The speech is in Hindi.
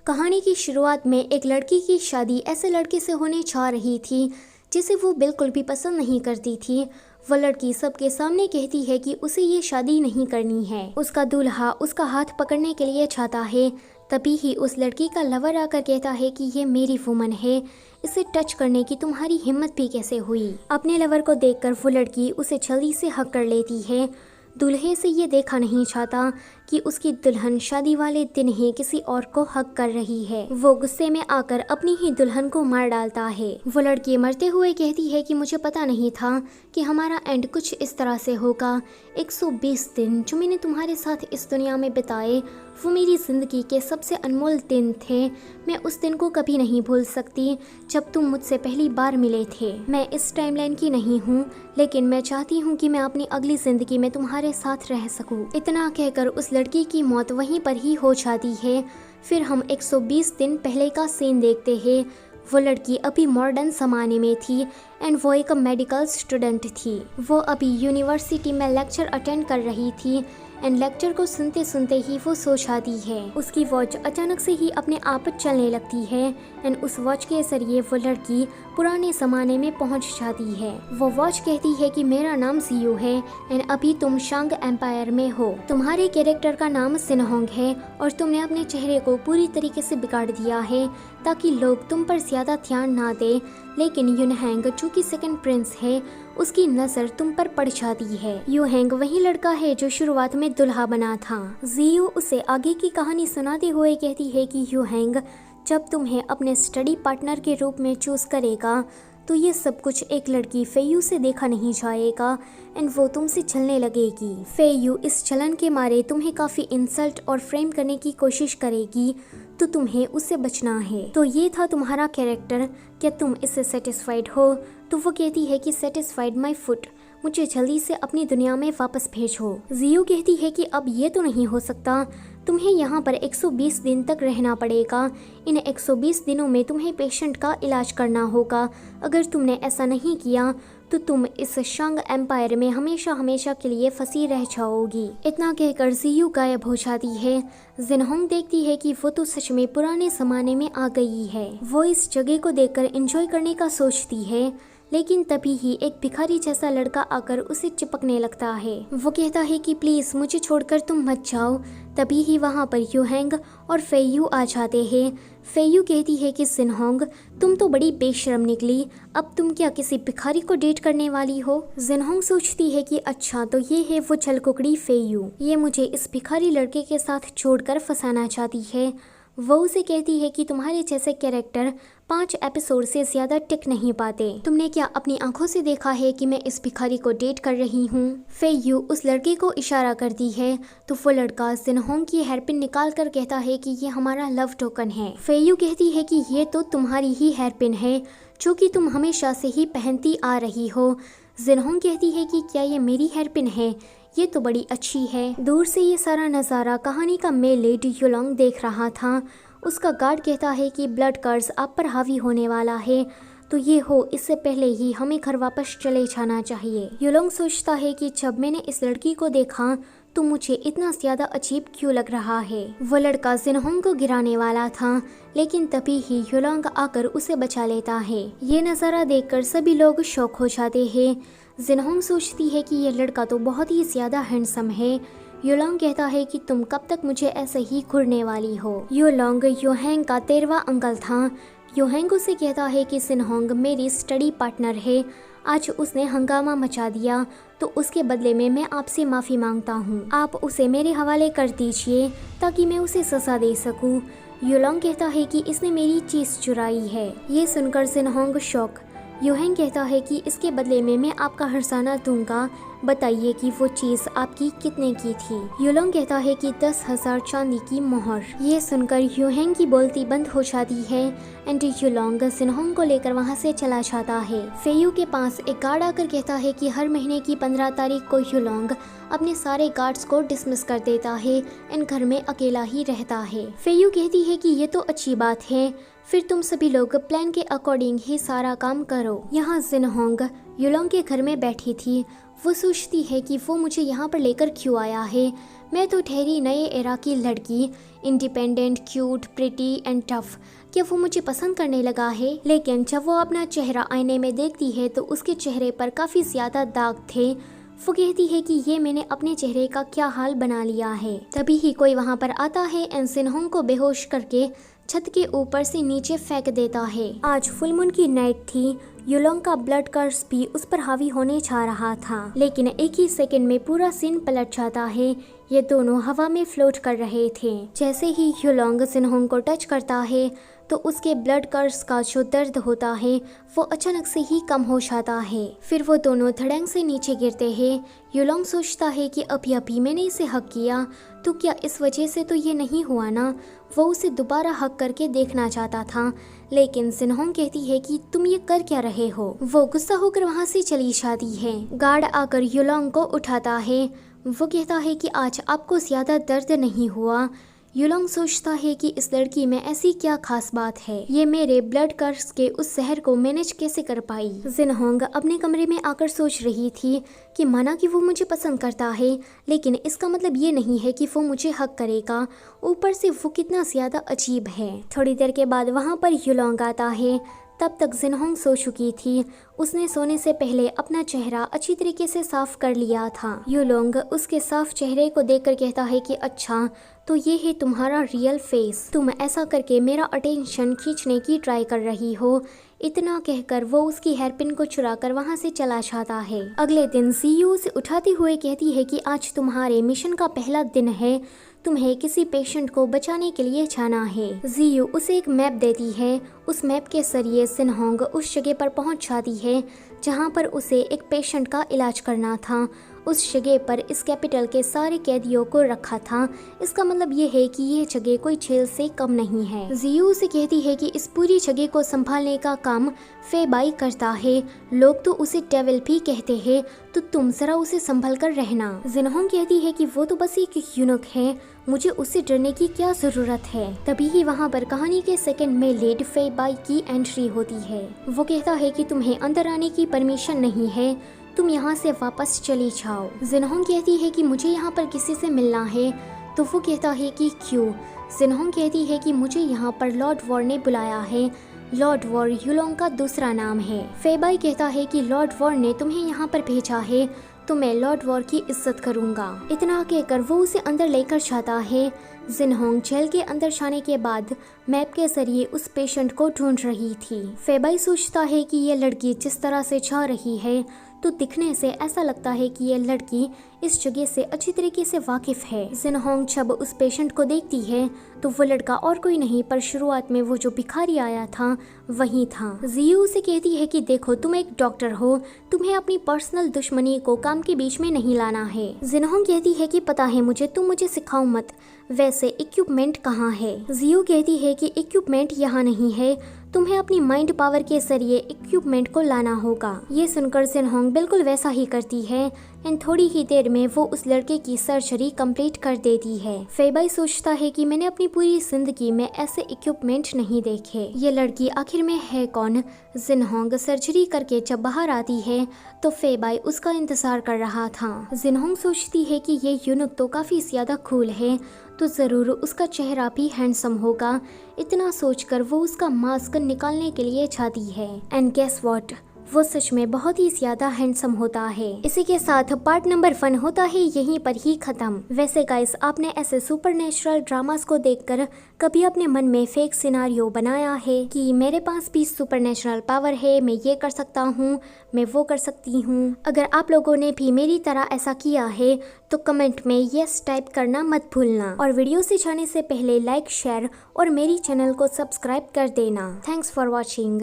कहानी की शुरुआत में एक लड़की की शादी ऐसे लड़के से होने जा रही थी जिसे वो बिल्कुल भी पसंद नहीं करती थी। वो लड़की सबके सामने कहती है कि उसे ये शादी नहीं करनी है। उसका दूल्हा उसका हाथ पकड़ने के लिए चाहता है। तभी ही उस लड़की का लवर आकर कहता है कि ये मेरी वुमन है, इसे टच करने की तुम्हारी हिम्मत भी कैसे हुई। अपने लवर को देखकर वो लड़की उसे जल्दी से हक कर लेती है। दूल्हे से ये देखा नहीं चाहता कि उसकी दुल्हन शादी वाले दिन ही किसी और को हक कर रही है। वो गुस्से में आकर अपनी ही दुल्हन को मार डालता है। वो लड़की मरते हुए कहती है कि मुझे पता नहीं था कि हमारा एंड कुछ इस तरह से होगा। 120 दिन जो मैंने तुम्हारे साथ इस दुनिया में बिताए वो मेरी जिंदगी के सबसे अनमोल दिन थे। मैं उस दिन को कभी नहीं भूल सकती जब तुम मुझसे पहली बार मिले थे। मैं इस टाइमलाइन की नहीं हूँ, लेकिन मैं चाहती हूँ कि मैं अपनी अगली जिंदगी में तुम्हारे साथ रह सकूँ। इतना कहकर उस लड़की की मौत वहीं पर ही हो जाती है। फिर हम 120 दिन पहले का सीन देखते हैं। वो लड़की अभी मॉडर्न ज़माने में थी एंड वो एक मेडिकल स्टूडेंट थी। वो अभी यूनिवर्सिटी में लेक्चर अटेंड कर रही थी एंड लेक्चर को सुनते सुनते ही वो सो जाती है। उसकी वॉच अचानक से ही अपने आप चलने लगती है एंड उस वॉच के जरिए वो लड़की पुराने ज़माने में पहुंच जाती है। वो वॉच कहती है कि मेरा नाम जियो है एंड अभी तुम शांग एम्पायर में हो। तुम्हारे कैरेक्टर का नाम सिनहोंग है और तुमने अपने चेहरे को पूरी तरीके से बिगाड़ दिया है ताकि लोग तुम पर ज्यादा ध्यान ना दे। लेकिन यूनहेंग जो कि सेकंड प्रिंस है, उसकी नजर तुम पर पड़ जाती है। यूहेंग वही लड़का है जो शुरुआत में दुल्हा बना था। जियो उसे आगे की कहानी सुनाते हुए कहती है कि यूहेंग जब तुम्हें अपने स्टडी पार्टनर के रूप में चूज करेगा तो ये सब कुछ एक लड़की फेयू से देखा नहीं जाएगा एंड वो तुमसे छलने लगेगी। फेयू इस छलन के मारे तुम्हें काफी इंसल्ट और फ्रेम करने की कोशिश करेगी, तो तुम्हें उससे बचना है। तो ये था तुम्हारा कैरेक्टर, क्या तुम इससे सेटिस्फाइड हो? तो वो कहती है कि सेटिस्फाइड माय फुट, मुझे जल्दी से अपनी दुनिया में वापस भेजो। जियो कहती है कि अब ये तो नहीं हो सकता, तुम्हें यहाँ पर 120 दिन तक रहना पड़ेगा। इन 120 दिनों में तुम्हें पेशेंट का इलाज करना होगा। अगर तुमने ऐसा नहीं किया तो तुम इस शांग एम्पायर में हमेशा हमेशा के लिए फंसी रह जाओगी। इतना कहकर जियो गायब हो जाती है। जिनहोंग देखती है कि वो तो सच में पुराने जमाने में आ गई है। वो इस जगह को देखकर एंजॉय करने का सोचती है, लेकिन तभी ही एक भिखारी जैसा लड़का आकर उसे चिपकने लगता है। वो कहता है कि प्लीज मुझे छोड़कर तुम मत जाओ। तभी ही वहाँ पर यूहेंग और फेयू आ जाते हैं। फेयू कहती है कि जिनहोंग तुम तो बड़ी बेशर्म निकली, अब तुम क्या किसी भिखारी को डेट करने वाली हो? जिनहोंग सोचती है कि अच्छा तो ये है वो छलकुकड़ी फेयू, ये मुझे इस भिखारी लड़के के साथ छोड़कर फंसाना चाहती है। वो उसे कहती है कि तुम्हारे जैसे कैरेक्टर 5 एपिसोड से ज्यादा टिक नहीं पाते। तुमने क्या अपनी आंखों से देखा है कि मैं इस भिखारी को डेट कर रही हूँ? फेयू उस लड़के को इशारा करती है तो वो लड़का जिनहोंग की हेयरपिन निकाल कर कहता है कि ये हमारा लव टोकन है। फेयू कहती है कि ये तो तुम्हारी ही हेयरपिन है जो कि तुम हमेशा से ही पहनती आ रही हो। जिनहोंग कहती है कि क्या ये मेरी हेयरपिन है? ये तो बड़ी अच्छी है। दूर से ये सारा नज़ारा कहानी का मेल लीड युलोंग देख रहा था। उसका गार्ड कहता है कि ब्लड कर्ज आप पर हावी होने वाला है, तो ये हो इससे पहले ही हमें घर वापस चले जाना चाहिए। युलोंग सोचता है कि जब मैंने इस लड़की को देखा तो मुझे इतना ज्यादा अजीब क्यों लग रहा है। वो लड़का जिनहोंग को गिराने वाला था, लेकिन तभी ही युलोंग आकर उसे बचा लेता है। ये नज़ारा देखकर सभी लोग शॉक हो जाते हैं। जिनहोंग सोचती है कि ये लड़का तो बहुत ही ज्यादा हैंडसम है। युलोंग कहता है कि तुम कब तक मुझे ऐसे ही घूरने वाली हो। युलोंग यूहेंग का 13वां अंकल था। यूहेंग उसे कहता है कि जिनहोंग मेरी स्टडी पार्टनर है, आज उसने हंगामा मचा दिया तो उसके बदले में मैं आपसे माफ़ी मांगता हूँ। आप उसे मेरे हवाले कर दीजिए ताकि मैं उसे सजा दे सकूँ। युलोंग कहता है कि इसने मेरी चीज़ चुराई है। ये सुनकर जिनहोंग शॉक। यूहेंग कहता है कि इसके बदले में मैं आपका हर्षाना दूंगा, बताइए कि वो चीज़ आपकी कितने की थी। युलोंग कहता है कि 10,000 चांदी की मोहर। ये सुनकर यूहेंग की बोलती बंद हो जाती है एंड युलोंग जिनहोंग को लेकर वहाँ से चला जाता है। फेयू के पास एक गार्ड आकर कहता है कि हर महीने की 15 तारीख को युलोंग अपने सारे गार्ड्स को डिसमिस कर देता है एंड घर में अकेला ही रहता है। फेयू कहती है कि ये तो अच्छी बात है, फिर तुम सभी लोग प्लान के अकॉर्डिंग ही सारा काम करो। यहाँ जिनहोंग युलोंग के घर में बैठी थी। वो सोचती है कि वो मुझे यहाँ पर लेकर क्यों आया है। मैं तो ठहरी नए एरा की लड़की, independent, cute, pretty and tough. क्या वो मुझे पसंद करने लगा है? लेकिन जब वो अपना चेहरा आईने में देखती है तो उसके चेहरे पर काफ़ी ज़्यादा दाग थे। वो कहती है कि ये मैंने अपने चेहरे का क्या हाल बना लिया है। तभी ही कोई वहाँ पर आता है एंड सिन्होंग को बेहोश करके छत के ऊपर से नीचे फेंक देता है। आज फुल मून की नाइट थी। युलोंग का ब्लड कर्स भी उस पर हावी होने जा रहा था, लेकिन एक ही सेकंड में पूरा सीन पलट जाता है। ये दोनों हवा में फ्लोट कर रहे थे। जैसे ही युलोंग सिन्होंग को टच करता है तो उसके ब्लड कर्स का जो दर्द होता है वो अचानक से ही कम हो जाता है। फिर वो दोनों धड़ंग से नीचे गिरते हैं। युलोंग सोचता है कि अभी मैंने इसे हक किया तो क्या इस वजह से तो ये नहीं हुआ ना। वो उसे दोबारा हक करके देखना चाहता था, लेकिन सिन्होंग कहती है कि तुम ये कर क्या रहे हो। वो गुस्सा होकर वहाँ से चली जाती है। गार्ड आकर युलोंग को उठाता है। वो कहता है कि आज आपको ज़्यादा दर्द नहीं हुआ। युलोंग सोचता है कि इस लड़की में ऐसी क्या खास बात है, ये मेरे ब्लड कर्स के उस जहर को मैनेज कैसे कर पाई। सिन्होंग अपने कमरे में आकर सोच रही थी कि माना कि वो मुझे पसंद करता है, लेकिन इसका मतलब ये नहीं है कि वो मुझे हक करेगा। ऊपर से वो कितना ज़्यादा अजीब है। थोड़ी देर के बाद वहाँ पर युलोंग आता है। तब तक सिन्होंग सो चुकी थी। उसने सोने से पहले अपना चेहरा अच्छी तरीके से साफ कर लिया था। युलोंग उसके साफ चेहरे को देखकर कहता है कि अच्छा, तो ये है तुम्हारा रियल फेस। तुम ऐसा करके मेरा अटेंशन खींचने की ट्राई कर रही हो। इतना कहकर वो उसकी हेयरपिन को चुराकर वहाँ से चला जाता है। अगले दिन जीयू उसे उठाते हुए कहती है कि आज तुम्हारे मिशन का पहला दिन है। तुम्हें किसी पेशेंट को बचाने के लिए जाना है। जीयू उसे एक मैप देती है। उस मैप के जरिए सिन्होंग उस जगह पर पहुंच जाती है जहां पर उसे एक पेशेंट का इलाज करना था। उस जगह पर इस कैपिटल के सारे कैदियों को रखा था। इसका मतलब ये है कि ये जगह कोई जेल से कम नहीं है। जीयू उसे कहती है कि इस पूरी जगह को संभालने का काम फेबाई करता है। लोग तो उसे डेविल भी कहते हैं, तो तुम जरा उसे संभल कर रहना। सिन्होंग कहती है कि वो तो बस एक यूनुक है, मुझे उससे डरने की क्या जरूरत है। तभी ही वहाँ पर कहानी के सेकंड में लेड फेबाई की एंट्री होती है। वो कहता है कि तुम्हें अंदर आने की परमिशन नहीं है, तुम यहाँ से वापस चली जाओ। सिन्होंग कहती है कि मुझे यहाँ पर किसी से मिलना है। तो वो कहता है कि क्यों। सिन्होंग कहती है कि मुझे यहाँ पर लॉर्ड वॉर ने बुलाया है। लॉर्ड वॉर युलोंग का दूसरा नाम है। फेबाई कहता है कि लॉर्ड वॉर ने तुम्हें यहाँ पर भेजा है, तो मैं लॉर्ड वॉर की इज्जत करूंगा। इतना कहकर वो उसे अंदर लेकर जाता है। सिन्होंग जेल के अंदर जाने के बाद मैप के जरिए उस पेशेंट को ढूंढ रही थी। फेबाई सोचता है कि ये लड़की जिस तरह से जा रही है तो दिखने से ऐसा लगता है कि ये लड़की इस जगह से अच्छी तरीके से वाकिफ है। सिन्होंग जब उस पेशेंट को देखती है तो वो लड़का और कोई नहीं पर शुरुआत में वो जो भिखारी आया था वही था। जीयू उसे कहती है कि देखो, तुम एक डॉक्टर हो, तुम्हें अपनी पर्सनल दुश्मनी को काम के बीच में नहीं लाना है। सिन्होंग कहती है कि पता है मुझे, तुम मुझे सिखाओ मत। वैसे इक्विपमेंट कहाँ है? जीयू कहती है कि इक्विपमेंट यहाँ नहीं है, तुम्हें अपनी माइंड पावर के जरिए इक्विपमेंट को लाना होगा। ये सुनकर सिन्होंग बिल्कुल वैसा ही करती है एंड थोड़ी ही देर में वो उस लड़के की सर्जरी कंप्लीट कर देती है। फेबाई सोचता है कि मैंने अपनी पूरी जिंदगी में ऐसे इक्विपमेंट नहीं देखे, ये लड़की आखिर में है कौन। सिन्होंग सर्जरी करके जब बाहर आती है तो फेबाई उसका इंतजार कर रहा था। सिन्होंग सोचती है कि ये यूनुक तो काफी ज्यादा कूल है, तो जरूर उसका चेहरा भी हैंडसम होगा। इतना सोचकर वो उसका मास्क निकालने के लिए जाती है एंड गेस व्हाट, वो सच में बहुत ही ज्यादा हैंडसम होता है। इसी के साथ पार्ट नंबर 1 होता है यहीं पर ही खत्म। वैसे गाइस, आपने ऐसे सुपरनेचुरल ड्रामास को देखकर कभी अपने मन में फेक सिनारियो बनाया है कि मेरे पास भी सुपरनेचुरल पावर है, मैं ये कर सकता हूँ, मैं वो कर सकती हूँ? अगर आप लोगों ने भी मेरी तरह ऐसा किया है तो कमेंट में यस टाइप करना मत भूलना, और वीडियो से जाने से पहले लाइक, शेयर और मेरी चैनल को सब्सक्राइब कर देना। Thanks for watching.